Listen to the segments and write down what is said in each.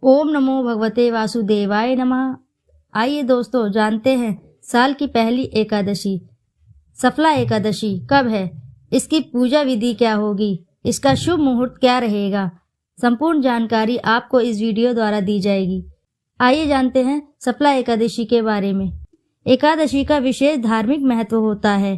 ओम नमो भगवते वासुदेवाय नमः। आइए दोस्तों, जानते हैं साल की पहली एकादशी सफला एकादशी कब है, इसकी पूजा विधि क्या होगी, इसका शुभ मुहूर्त क्या रहेगा। संपूर्ण जानकारी आपको इस वीडियो द्वारा दी जाएगी। आइए जानते हैं सफला एकादशी के बारे में। एकादशी का विशेष धार्मिक महत्व होता है।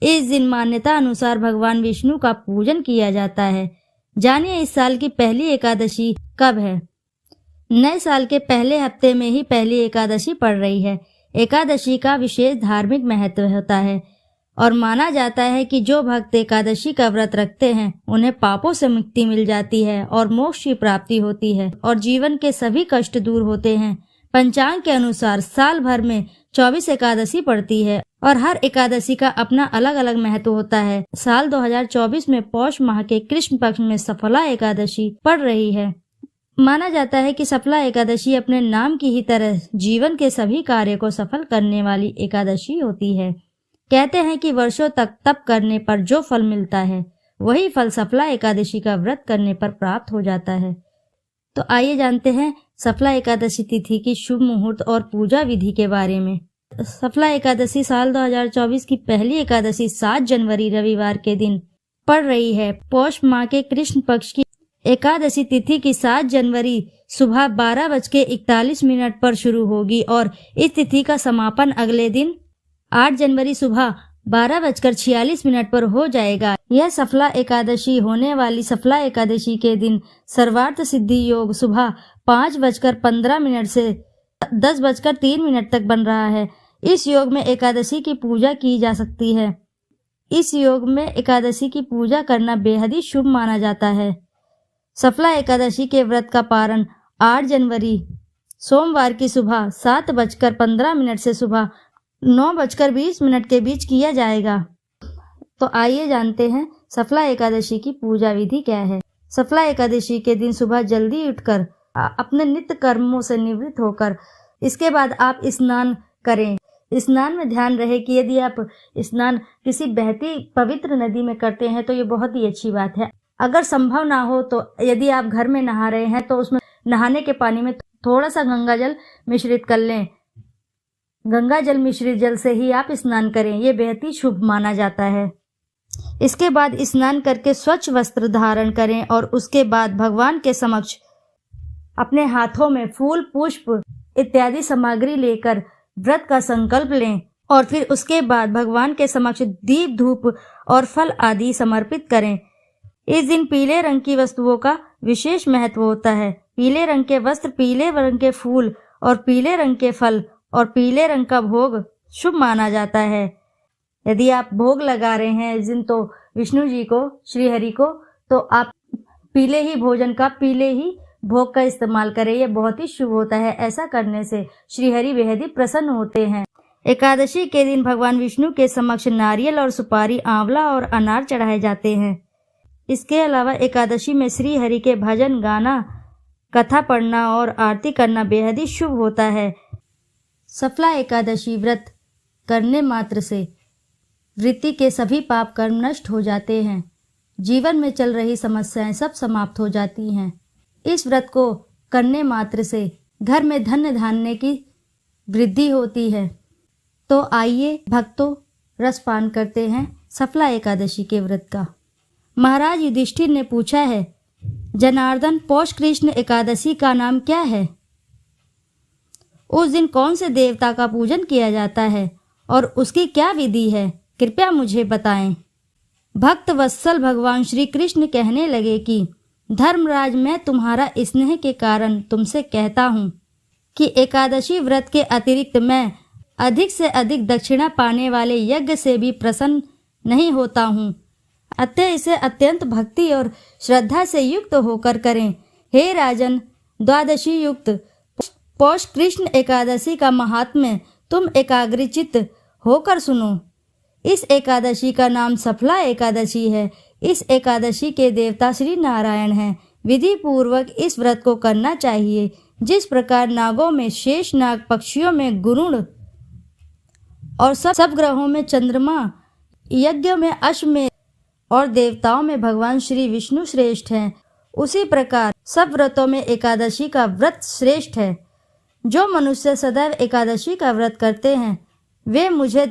इस दिन मान्यता अनुसार भगवान विष्णु का पूजन किया जाता है। जानिए इस साल की पहली एकादशी कब है। नए साल के पहले हफ्ते में ही पहली एकादशी पड़ रही है। एकादशी का विशेष धार्मिक महत्व होता है और माना जाता है कि जो भक्त एकादशी का व्रत रखते हैं उन्हें पापों से मुक्ति मिल जाती है और मोक्ष की प्राप्ति होती है और जीवन के सभी कष्ट दूर होते हैं। पंचांग के अनुसार साल भर में 24 एकादशी पड़ती है और हर एकादशी का अपना अलग अलग महत्व होता है। साल 2024 में पौष माह के कृष्ण पक्ष में सफला एकादशी पड़ रही है। माना जाता है कि सफला एकादशी अपने नाम की ही तरह जीवन के सभी कार्य को सफल करने वाली एकादशी होती है। कहते हैं कि वर्षों तक तप करने पर जो फल मिलता है वही फल सफला एकादशी का व्रत करने पर प्राप्त हो जाता है। तो आइए जानते हैं सफला एकादशी तिथि की शुभ मुहूर्त और पूजा विधि के बारे में। सफला एकादशी साल 2024 की पहली एकादशी 7 जनवरी रविवार के दिन पड़ रही है। पौष माह के कृष्ण पक्ष की एकादशी तिथि की 7 जनवरी सुबह 12:41 पर शुरू होगी और इस तिथि का समापन अगले दिन 8 जनवरी सुबह 12:46 पर हो जाएगा। यह सफला एकादशी होने वाली सफला एकादशी के दिन सर्वार्थ सिद्धि योग सुबह 5:15 से 10:03 तक बन रहा है। इस योग में एकादशी की पूजा की जा सकती है। इस योग में एकादशी की पूजा करना बेहद ही शुभ माना जाता है। सफला एकादशी के व्रत का पारण 8 जनवरी सोमवार की सुबह 7:15 से सुबह 9:20 के बीच किया जाएगा। तो आइए जानते हैं सफला एकादशी की पूजा विधि क्या है। सफला एकादशी के दिन सुबह जल्दी उठकर अपने नित्य कर्मों से निवृत्त होकर इसके बाद आप स्नान करें। स्नान में ध्यान रहे कि यदि आप स्नान किसी बहती पवित्र नदी में करते हैं तो ये बहुत ही अच्छी बात है। अगर संभव ना हो तो यदि आप घर में नहा रहे हैं तो उसमें नहाने के पानी में थोड़ा सा गंगा जल मिश्रित कर लें। गंगा जल मिश्रित जल से ही आप स्नान करें, ये बेहद ही शुभ माना जाता है। इसके बाद स्नान करके स्वच्छ वस्त्र धारण करें और उसके बाद भगवान के समक्ष अपने हाथों में फूल पुष्प इत्यादि सामग्री लेकर व्रत का संकल्प लें और फिर उसके बाद भगवान के समक्ष दीप धूप और फल आदि समर्पित करें। इस दिन पीले रंग की वस्तुओं का विशेष महत्व होता है। पीले रंग के वस्त्र, पीले रंग के फूल और पीले रंग के फल और पीले रंग का भोग शुभ माना जाता है। यदि आप भोग लगा रहे हैं इस दिन तो विष्णु जी को, श्री हरि को, तो आप पीले ही भोजन का, पीले ही भोग का इस्तेमाल करें। यह बहुत ही शुभ होता है। ऐसा करने से श्री हरि बेहद ही प्रसन्न होते हैं। एकादशी के दिन भगवान विष्णु के समक्ष नारियल और सुपारी, आंवला और अनार चढ़ाए जाते हैं। इसके अलावा एकादशी में श्री हरि के भजन गाना, कथा पढ़ना और आरती करना बेहद ही शुभ होता है। सफला एकादशी व्रत करने मात्र से वृत्ति के सभी पाप कर्म नष्ट हो जाते हैं। जीवन में चल रही समस्याएं सब समाप्त हो जाती हैं। इस व्रत को करने मात्र से घर में धन धान्य की वृद्धि होती है। तो आइए भक्तों, रसपान करते हैं सफला एकादशी के व्रत का। महाराज युधिष्ठिर ने पूछा है, जनार्दन, पौष कृष्ण एकादशी का नाम क्या है? उस दिन कौन से देवता का पूजन किया जाता है और उसकी क्या विधि है? कृपया मुझे बताएं। भक्त वत्सल भगवान श्री कृष्ण कहने लगे कि धर्मराज, मैं तुम्हारा स्नेह के कारण तुमसे कहता हूँ कि एकादशी व्रत के अतिरिक्त मैं अधिक से अधिक दक्षिणा पाने वाले यज्ञ से भी प्रसन्न नहीं होता हूँ। अतः इसे अत्यंत भक्ति और श्रद्धा से युक्त होकर करें। हे राजन, द्वादशी युक्त पौष कृष्ण एकादशी का महात्म्य तुम एकाग्रचित्त होकर सुनो। इस एकादशी का नाम सफला एकादशी है। इस एकादशी के देवता श्री नारायण हैं। विधि पूर्वक इस व्रत को करना चाहिए। जिस प्रकार नागों में शेष नाग, पक्षियों में गरुड़ और सब ग्रहों में चंद्रमा, यज्ञ में अश्वमेध और देवताओं में भगवान श्री विष्णु श्रेष्ठ हैं, उसी प्रकार सब व्रतों में एकादशी का व्रत श्रेष्ठ है। जो मनुष्य सदैव एकादशी का व्रत करते हैं वे मुझे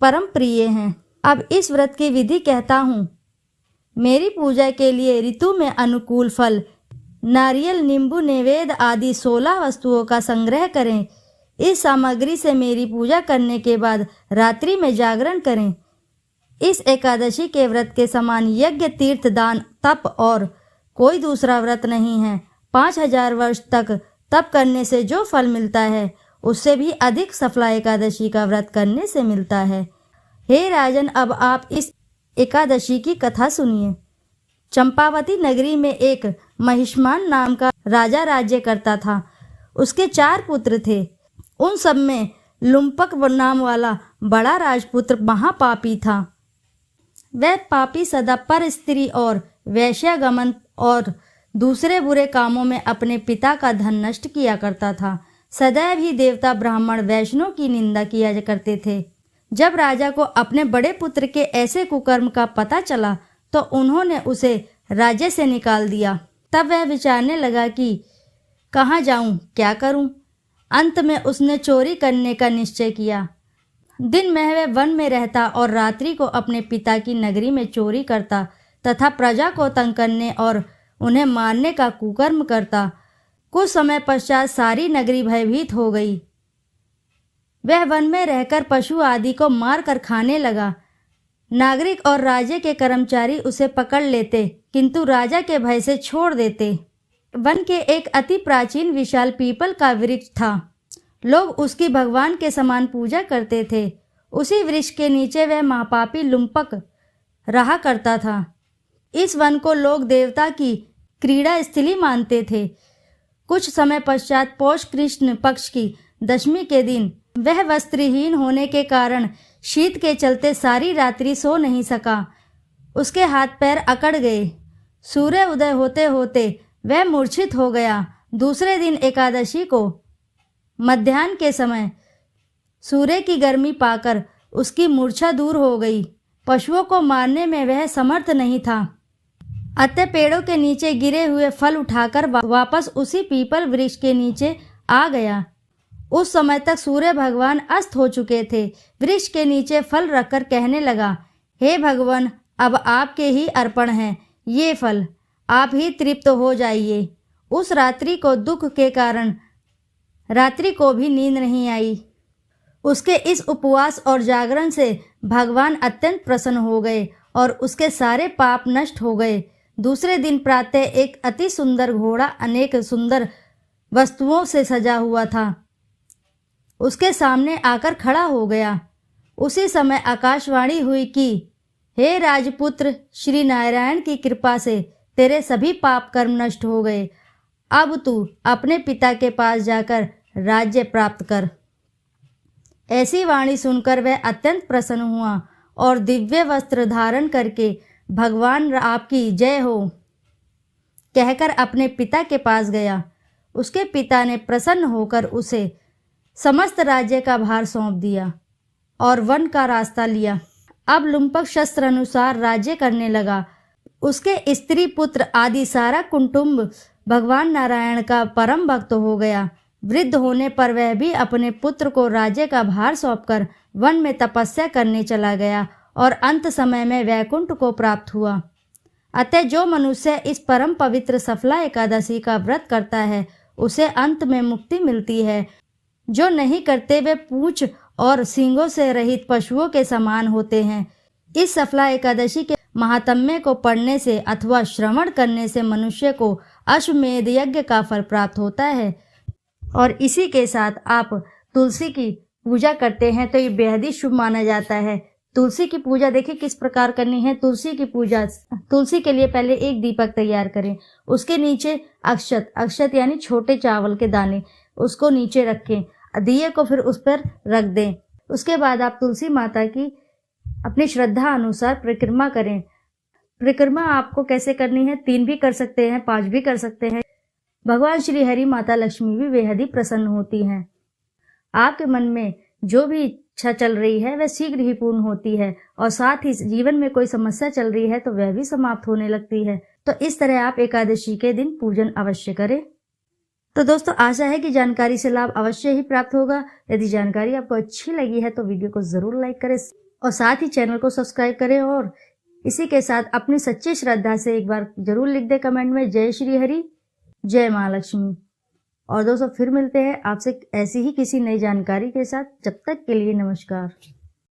परम प्रिय हैं। अब इस व्रत की विधि कहता हूँ। मेरी पूजा के लिए ऋतु में अनुकूल फल, नारियल, नींबू, नैवेद्य आदि 16 वस्तुओं का संग्रह करें। इस सामग्री से मेरी पूजा करने के बाद रात्रि में जागरण करें। इस एकादशी के व्रत के समान यज्ञ, तीर्थ, दान, तप और कोई दूसरा व्रत नहीं है। 5000 वर्ष तक तप करने से जो फल मिलता है उससे भी अधिक सफला एकादशी का व्रत करने से मिलता है। हे राजन, अब आप इस एकादशी की कथा सुनिए। चंपावती नगरी में एक महिष्मान नाम का राजा राज्य करता था। उसके 4 पुत्र थे। उन सब में लुम्पक नाम वाला बड़ा राजपुत्र महापापी था। वह पापी सदा पर स्त्री और वैश्यागमन और दूसरे बुरे कामों में अपने पिता का धन नष्ट किया करता था। सदैव ही देवता, ब्राह्मण, वैष्णव की निंदा किया करते थे। जब राजा को अपने बड़े पुत्र के ऐसे कुकर्म का पता चला तो उन्होंने उसे राज्य से निकाल दिया। तब वह विचारने लगा कि कहाँ जाऊं, क्या करूं। अंत में उसने चोरी करने का निश्चय किया। दिन में वह वन में रहता और रात्रि को अपने पिता की नगरी में चोरी करता तथा प्रजा को तंग करने और उन्हें मारने का कुकर्म करता। कुछ समय पश्चात सारी नगरी भयभीत हो गई। वह वन में रहकर पशु आदि को मार कर खाने लगा। नागरिक और राज्य के कर्मचारी उसे पकड़ लेते किंतु राजा के भय से छोड़ देते। वन के एक अति प्राचीन विशाल पीपल का वृक्ष था। लोग उसकी भगवान के समान पूजा करते थे। उसी वृक्ष के नीचे वह महापापी लुम्पक रहा करता था। इस वन को लोग देवता की क्रीड़ा स्थली मानते थे। कुछ समय पश्चात पौष कृष्ण पक्ष की दशमी के दिन वह वस्त्रहीन होने के कारण शीत के चलते सारी रात्रि सो नहीं सका। उसके हाथ पैर अकड़ गए। सूर्य उदय होते होते वह मूर्छित हो गया। दूसरे दिन एकादशी को मध्याह्न के समय सूर्य की गर्मी पाकर उसकी मूर्छा दूर हो गई। पशुओं को मारने में वह समर्थ नहीं था। अतः पेड़ों के नीचे गिरे हुए फल उठाकर वापस उसी पीपल वृक्ष के नीचे आ गया। उस समय तक सूर्य भगवान अस्त हो चुके थे। वृक्ष के नीचे फल रखकर कहने लगा, हे भगवान, अब आपके ही अर्पण हैं ये फल, आप ही तृप्त हो जाइए। उस रात्रि को दुख के कारण रात्रि को भी नींद नहीं आई। उसके इस उपवास और जागरण से भगवान अत्यंत प्रसन्न हो गए और उसके सारे पाप नष्ट हो गए। दूसरे दिन प्रातः एक अति सुंदर घोड़ा अनेक सुंदर वस्तुओं से सजा हुआ था, उसके सामने आकर खड़ा हो गया। उसी समय आकाशवाणी हुई कि हे राजपुत्र, श्री नारायण की कृपा से तेरे सभी पाप कर्म नष्ट हो गए। अब तू अपने पिता के पास जाकर राज्य प्राप्त कर। ऐसी वाणी सुनकर वह अत्यंत प्रसन्न हुआ और दिव्य वस्त्र धारण करके भगवान आपकी जय हो कहकर अपने पिता के पास गया। उसके पिता ने प्रसन्न होकर उसे समस्त राज्य का भार सौंप दिया और वन का रास्ता लिया। अब लुम्पक शस्त्र अनुसार राज्य करने लगा। उसके स्त्री पुत्र आदि सारा कुटुंब भगवान नारायण का परम भक्त हो गया। वृद्ध होने पर वह भी अपने पुत्र को राज्य का भार सौंपकर वन में तपस्या करने चला गया और अंत समय में वैकुंठ को प्राप्त हुआ। अतः जो मनुष्य इस परम पवित्र सफला एकादशी का व्रत करता है उसे अंत में मुक्ति मिलती है। जो नहीं करते वे पूंछ और सींगों से रहित पशुओं के समान होते हैं। इस सफला एकादशी के महात्म्य को पढ़ने से अथवा श्रवण करने से मनुष्य को अश्वमेध यज्ञ का फल प्राप्त होता है। और इसी के साथ आप तुलसी की पूजा करते हैं तो ये बेहद ही शुभ माना जाता है। तुलसी की पूजा देखिए किस प्रकार करनी है। तुलसी की पूजा, तुलसी के लिए पहले एक दीपक तैयार करें, उसके नीचे अक्षत यानी छोटे चावल के दाने, उसको नीचे रखें, दिए को फिर उस पर रख दें। उसके बाद आप तुलसी माता की अपनी श्रद्धा अनुसार परिक्रमा करें। परिक्रमा आपको कैसे करनी है, 3 भी कर सकते हैं, 5 भी कर सकते हैं। भगवान श्री हरि माता लक्ष्मी भी बेहद ही प्रसन्न होती हैं। आपके मन में जो भी इच्छा चल रही है वह शीघ्र ही पूर्ण होती है और साथ ही जीवन में कोई समस्या चल रही है तो वह भी समाप्त होने लगती है। तो इस तरह आप एकादशी के दिन पूजन अवश्य करें। तो दोस्तों आशा है कि जानकारी से लाभ अवश्य ही प्राप्त होगा। यदि जानकारी आपको अच्छी लगी है तो वीडियो को जरूर लाइक करें और साथ ही चैनल को सब्सक्राइब करें। और इसी के साथ अपनी सच्ची श्रद्धा से एक बार जरूर लिख दे कमेंट में जय श्री हरि, जय महालक्ष्मी। और दोस्तों फिर मिलते हैं आपसे ऐसी ही किसी नई जानकारी के साथ। जब तक के लिए नमस्कार।